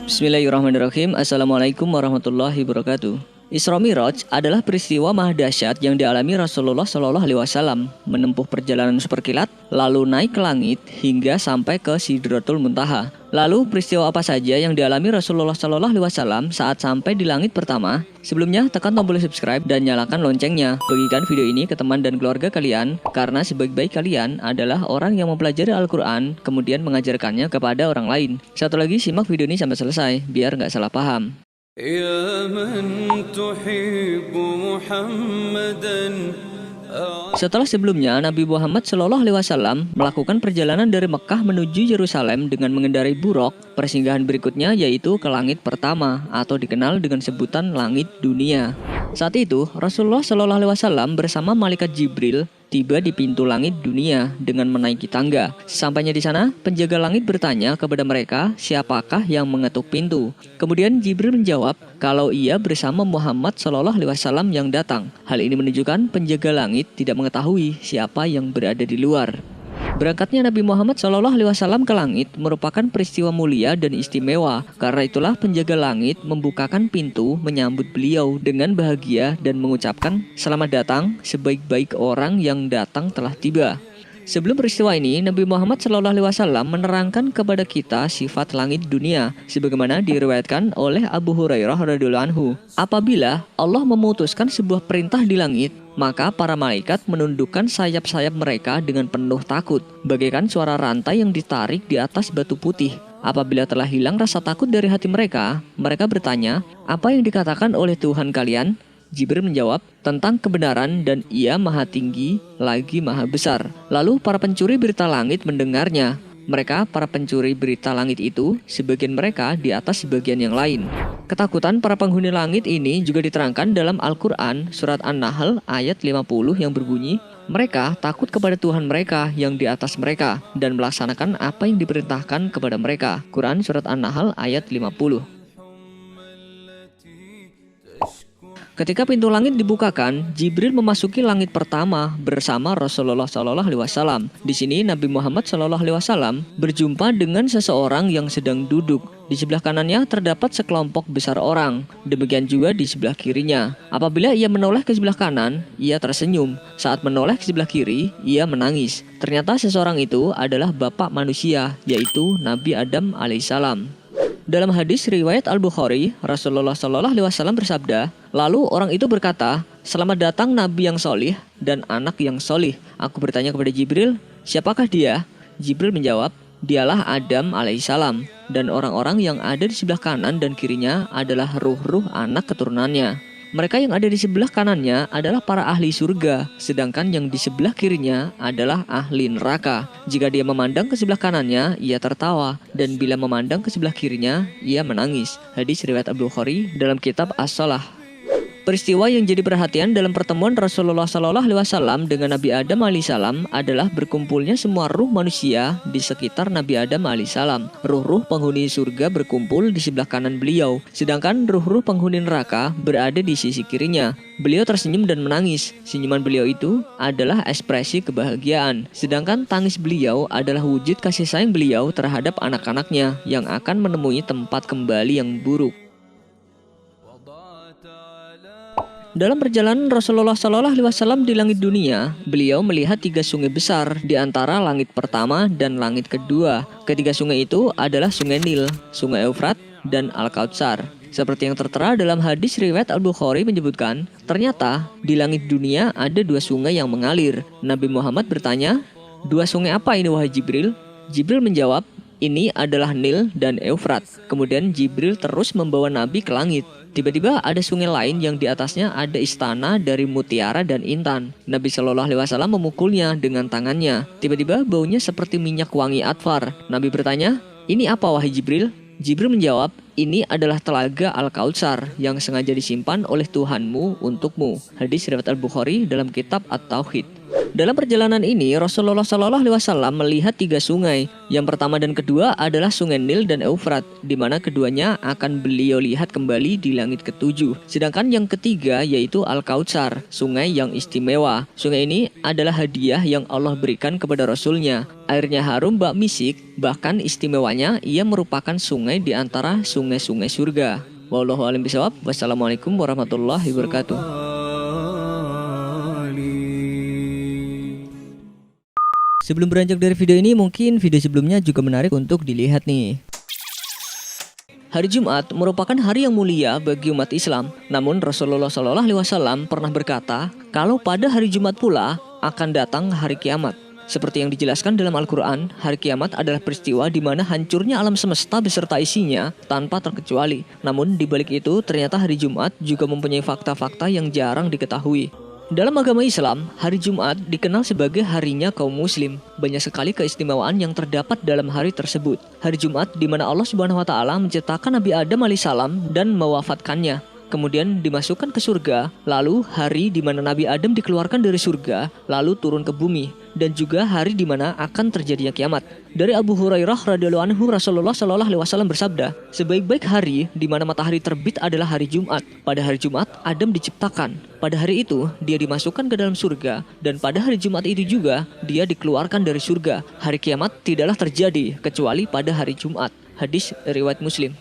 Bismillahirrahmanirrahim. Assalamualaikum warahmatullahi wabarakatuh. Isra Miraj adalah peristiwa maha dahsyat yang dialami Rasulullah Shallallahu Alaihi Wasallam, menempuh perjalanan seperkilat, lalu naik ke langit hingga sampai ke Sidratul Muntaha. Lalu peristiwa apa saja yang dialami Rasulullah Shallallahu Alaihi Wasallam saat sampai di langit pertama? Sebelumnya tekan tombol subscribe dan nyalakan loncengnya. Bagikan video ini ke teman dan keluarga kalian, karena sebaik-baik kalian adalah orang yang mempelajari Al-Quran kemudian mengajarkannya kepada orang lain. Satu lagi, simak video ini sampai selesai biar nggak salah paham. Setelah sebelumnya Nabi Muhammad Shallallahu Alaihi Wasallam melakukan perjalanan dari Mekah menuju Yerusalem dengan mengendarai buraq, persinggahan berikutnya yaitu ke langit pertama atau dikenal dengan sebutan langit dunia. Saat itu Rasulullah Shallallahu Alaihi Wasallam bersama malaikat Jibril tiba di pintu langit dunia dengan menaiki tangga. Sampainya di sana, penjaga langit bertanya kepada mereka siapakah yang mengetuk pintu. Kemudian Jibril menjawab kalau ia bersama Muhammad Shallallahu Alaihi Wasallam yang datang. Hal ini menunjukkan penjaga langit tidak mengetahui siapa yang berada di luar. Berangkatnya Nabi Muhammad Shallallahu Alaihi Wasallam ke langit merupakan peristiwa mulia dan istimewa. Karena itulah penjaga langit membukakan pintu menyambut beliau dengan bahagia dan mengucapkan selamat datang, sebaik-baik orang yang datang telah tiba. Sebelum peristiwa ini, Nabi Muhammad Shallallahu Alaihi Wasallam menerangkan kepada kita sifat langit dunia, sebagaimana diriwayatkan oleh Abu Hurairah radhiyallahu anhu. Apabila Allah memutuskan sebuah perintah di langit, maka para malaikat menundukkan sayap-sayap mereka dengan penuh takut, bagaikan suara rantai yang ditarik di atas batu putih. Apabila telah hilang rasa takut dari hati mereka, mereka bertanya, apa yang dikatakan oleh Tuhan kalian? Jibril menjawab, tentang kebenaran dan ia maha tinggi lagi maha besar. Lalu para pencuri berita langit mendengarnya. Mereka, para pencuri berita langit itu, sebagian mereka di atas sebagian yang lain. Ketakutan para penghuni langit ini juga diterangkan dalam Al-Quran, surat An-Nahl ayat 50 yang berbunyi, mereka takut kepada Tuhan mereka yang di atas mereka dan melaksanakan apa yang diperintahkan kepada mereka. Quran surat An-Nahl ayat 50. Ketika pintu langit dibukakan, Jibril memasuki langit pertama bersama Rasulullah Shallallahu Alaihi Wasallam. Di sini Nabi Muhammad Shallallahu Alaihi Wasallam berjumpa dengan seseorang yang sedang duduk. Di sebelah kanannya terdapat sekelompok besar orang. Demikian juga di sebelah kirinya. Apabila ia menoleh ke sebelah kanan, ia tersenyum. Saat menoleh ke sebelah kiri, ia menangis. Ternyata seseorang itu adalah bapak manusia, yaitu Nabi Adam alaihissalam. Dalam hadis riwayat Al-Bukhari, Rasulullah Shallallahu Alaihi Wasallam bersabda, lalu orang itu berkata, selamat datang Nabi yang solih dan anak yang solih. Aku bertanya kepada Jibril, siapakah dia? Jibril menjawab, dialah Adam alaihissalam, dan orang-orang yang ada di sebelah kanan dan kirinya adalah ruh-ruh anak keturunannya. Mereka yang ada di sebelah kanannya adalah para ahli surga, sedangkan yang di sebelah kirinya adalah ahli neraka. Jika dia memandang ke sebelah kanannya, ia tertawa, dan bila memandang ke sebelah kirinya, ia menangis. Hadis riwayat Al-Bukhari dalam kitab As-Shalah. Peristiwa yang jadi perhatian dalam pertemuan Rasulullah Shallallahu Alaihi Wasallam dengan Nabi Adam alaihissalam adalah berkumpulnya semua ruh manusia di sekitar Nabi Adam alaihissalam. Ruh-ruh penghuni surga berkumpul di sebelah kanan beliau, sedangkan ruh-ruh penghuni neraka berada di sisi kirinya. Beliau tersenyum dan menangis. Senyuman beliau itu adalah ekspresi kebahagiaan, sedangkan tangis beliau adalah wujud kasih sayang beliau terhadap anak-anaknya yang akan menemui tempat kembali yang buruk. Dalam perjalanan Rasulullah Shallallahu Alaihi Wasallam di langit dunia, beliau melihat 3 sungai besar di antara langit pertama dan langit kedua. Ketiga sungai itu adalah Sungai Nil, Sungai Eufrat, dan Al-Kautsar. Seperti yang tertera dalam hadis riwayat Al-Bukhari menyebutkan, ternyata di langit dunia ada 2 sungai yang mengalir. Nabi Muhammad bertanya, 2 sungai apa ini wahai Jibril? Jibril menjawab, ini adalah Nil dan Eufrat. Kemudian Jibril terus membawa Nabi ke langit. Tiba-tiba ada sungai lain yang di atasnya ada istana dari mutiara dan intan. Nabi Shallallahu Alaihi Wasallam memukulnya dengan tangannya. Tiba-tiba baunya seperti minyak wangi atfar. Nabi bertanya, ini apa wahai Jibril? Jibril menjawab, ini adalah telaga Al-Kautsar yang sengaja disimpan oleh Tuhanmu untukmu. Hadis riwayat Al-Bukhari dalam kitab At-Tauhid. Dalam perjalanan ini, Rasulullah Shallallahu Alaihi Wasallam melihat 3 sungai. Yang pertama dan kedua adalah Sungai Nil dan Eufrat, di mana keduanya akan beliau lihat kembali di langit ketujuh. Sedangkan yang ketiga yaitu Al-Kautsar, sungai yang istimewa. Sungai ini adalah hadiah yang Allah berikan kepada Rasulnya. Airnya harum bak misik, bahkan istimewanya ia merupakan sungai di antara sungai-sungai surga. Wallahu a'lam bishawab. Wassalamualaikum warahmatullahi wabarakatuh. Sebelum beranjak dari video ini, mungkin video sebelumnya juga menarik untuk dilihat nih. Hari Jumat merupakan hari yang mulia bagi umat Islam. Namun Rasulullah Shallallahu Alaihi Wasallam pernah berkata, kalau pada hari Jumat pula akan datang hari kiamat. Seperti yang dijelaskan dalam Al-Quran, hari kiamat adalah peristiwa di mana hancurnya alam semesta beserta isinya tanpa terkecuali. Namun di balik itu ternyata hari Jumat juga mempunyai fakta-fakta yang jarang diketahui. Dalam agama Islam, hari Jumat dikenal sebagai harinya kaum muslim. Banyak sekali keistimewaan yang terdapat dalam hari tersebut. Hari Jumat di mana Allah Subhanahu wa taala menciptakan Nabi Adam alaihissalam dan mewafatkannya. Kemudian dimasukkan ke surga, lalu hari di mana Nabi Adam dikeluarkan dari surga, lalu turun ke bumi, dan juga hari di mana akan terjadinya kiamat. Dari Abu Hurairah radhiyallahu anhu, Rasulullah Shallallahu Alaihi Wasallam bersabda, sebaik-baik hari di mana matahari terbit adalah hari Jumat. Pada hari Jumat, Adam diciptakan. Pada hari itu, dia dimasukkan ke dalam surga, dan pada hari Jumat itu juga, dia dikeluarkan dari surga. Hari kiamat tidaklah terjadi kecuali pada hari Jumat. Hadis riwayat Muslim.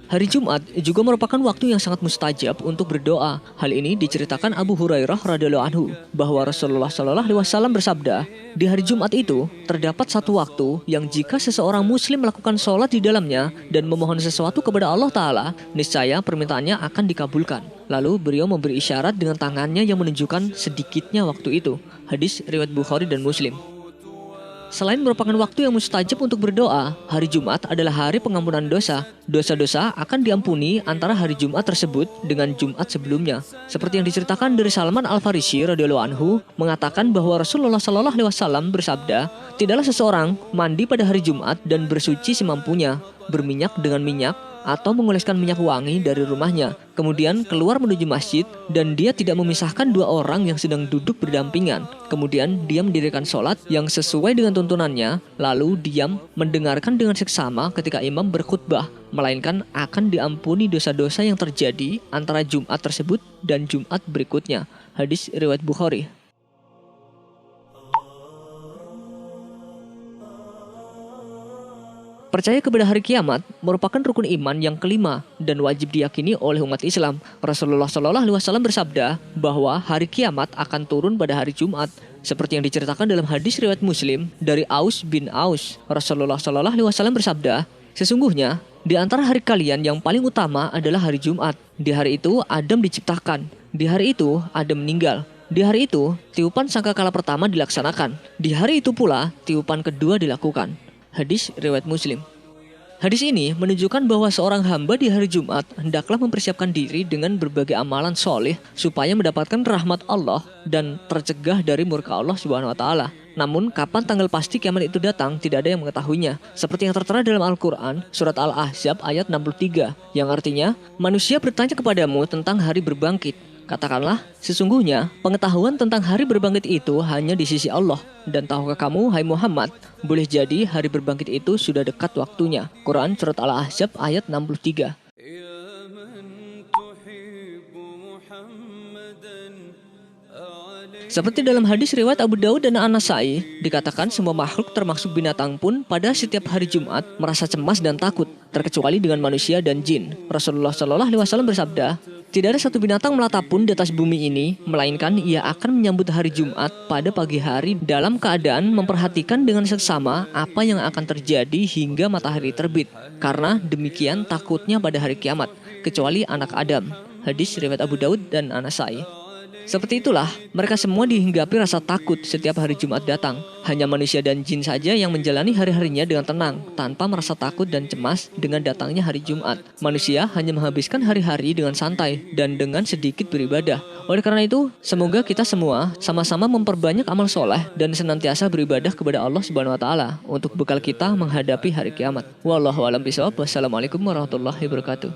Hari Jumat juga merupakan waktu yang sangat mustajab untuk berdoa. Hal ini diceritakan Abu Hurairah radhiyallahu anhu bahwa Rasulullah Shallallahu Alaihi Wasallam bersabda, di hari Jumat itu terdapat satu waktu yang jika seseorang muslim melakukan sholat di dalamnya dan memohon sesuatu kepada Allah Ta'ala, niscaya permintaannya akan dikabulkan. Lalu beliau memberi isyarat dengan tangannya yang menunjukkan sedikitnya waktu itu. Hadis riwayat Bukhari dan Muslim. Selain merupakan waktu yang mustajab untuk berdoa, hari Jumat adalah hari pengampunan dosa. Dosa-dosa akan diampuni antara hari Jumat tersebut dengan Jumat sebelumnya. Seperti yang diceritakan dari Salman Al-Farisi radhiyallahu anhu mengatakan bahwa Rasulullah Shallallahu Alaihi Wasallam bersabda, tidaklah seseorang mandi pada hari Jumat dan bersuci semampunya, berminyak dengan minyak, atau mengoleskan minyak wangi dari rumahnya, kemudian keluar menuju masjid, dan dia tidak memisahkan dua orang yang sedang duduk berdampingan. Kemudian dia mendirikan sholat yang sesuai dengan tuntunannya, lalu diam mendengarkan dengan seksama ketika imam berkhutbah, melainkan akan diampuni dosa-dosa yang terjadi antara Jumat tersebut dan Jumat berikutnya. Hadis riwayat Bukhari. Percaya kepada hari kiamat merupakan rukun iman yang kelima dan wajib diyakini oleh umat Islam. Rasulullah Shallallahu Alaihi Wasallam bersabda bahwa hari kiamat akan turun pada hari Jumat. Seperti yang diceritakan dalam hadis riwayat Muslim dari Aus bin Aus, Rasulullah Shallallahu Alaihi Wasallam bersabda, sesungguhnya di antara hari kalian yang paling utama adalah hari Jumat. Di hari itu Adam diciptakan. Di hari itu Adam meninggal. Di hari itu tiupan sangkakala pertama dilaksanakan. Di hari itu pula tiupan kedua dilakukan. Hadis riwayat Muslim. Hadis ini menunjukkan bahwa seorang hamba di hari Jumat hendaklah mempersiapkan diri dengan berbagai amalan soleh supaya mendapatkan rahmat Allah dan tercegah dari murka Allah Subhanahu wa taala. Namun kapan tanggal pasti kiamat itu datang tidak ada yang mengetahuinya. Seperti yang tertera dalam Al-Quran surat Al-Ahzab ayat 63 yang artinya manusia bertanya kepadamu tentang hari berbangkit. Katakanlah, sesungguhnya pengetahuan tentang hari berbangkit itu hanya di sisi Allah. Dan tahukah kamu, hai Muhammad, boleh jadi hari berbangkit itu sudah dekat waktunya. Quran surat Al-Ahzab ayat 63. Seperti dalam hadis riwayat Abu Daud dan An-Nasai, dikatakan semua makhluk termasuk binatang pun pada setiap hari Jumat merasa cemas dan takut, terkecuali dengan manusia dan jin. Rasulullah Shallallahu Alaihi Wasallam bersabda, tidak ada satu binatang melata pun di atas bumi ini, melainkan ia akan menyambut hari Jumat pada pagi hari dalam keadaan memperhatikan dengan seksama apa yang akan terjadi hingga matahari terbit. Karena demikian takutnya pada hari kiamat, kecuali anak Adam. Hadis riwayat Abu Daud dan An-Nasai. Seperti itulah, mereka semua dihinggapi rasa takut setiap hari Jumat datang. Hanya manusia dan jin saja yang menjalani hari-harinya dengan tenang, tanpa merasa takut dan cemas dengan datangnya hari Jumat. Manusia hanya menghabiskan hari-hari dengan santai dan dengan sedikit beribadah. Oleh karena itu, semoga kita semua sama-sama memperbanyak amal soleh dan senantiasa beribadah kepada Allah Subhanahu wa taala untuk bekal kita menghadapi hari kiamat. Wallahu a'lam bishawab. Wassalamualaikum warahmatullahi wabarakatuh.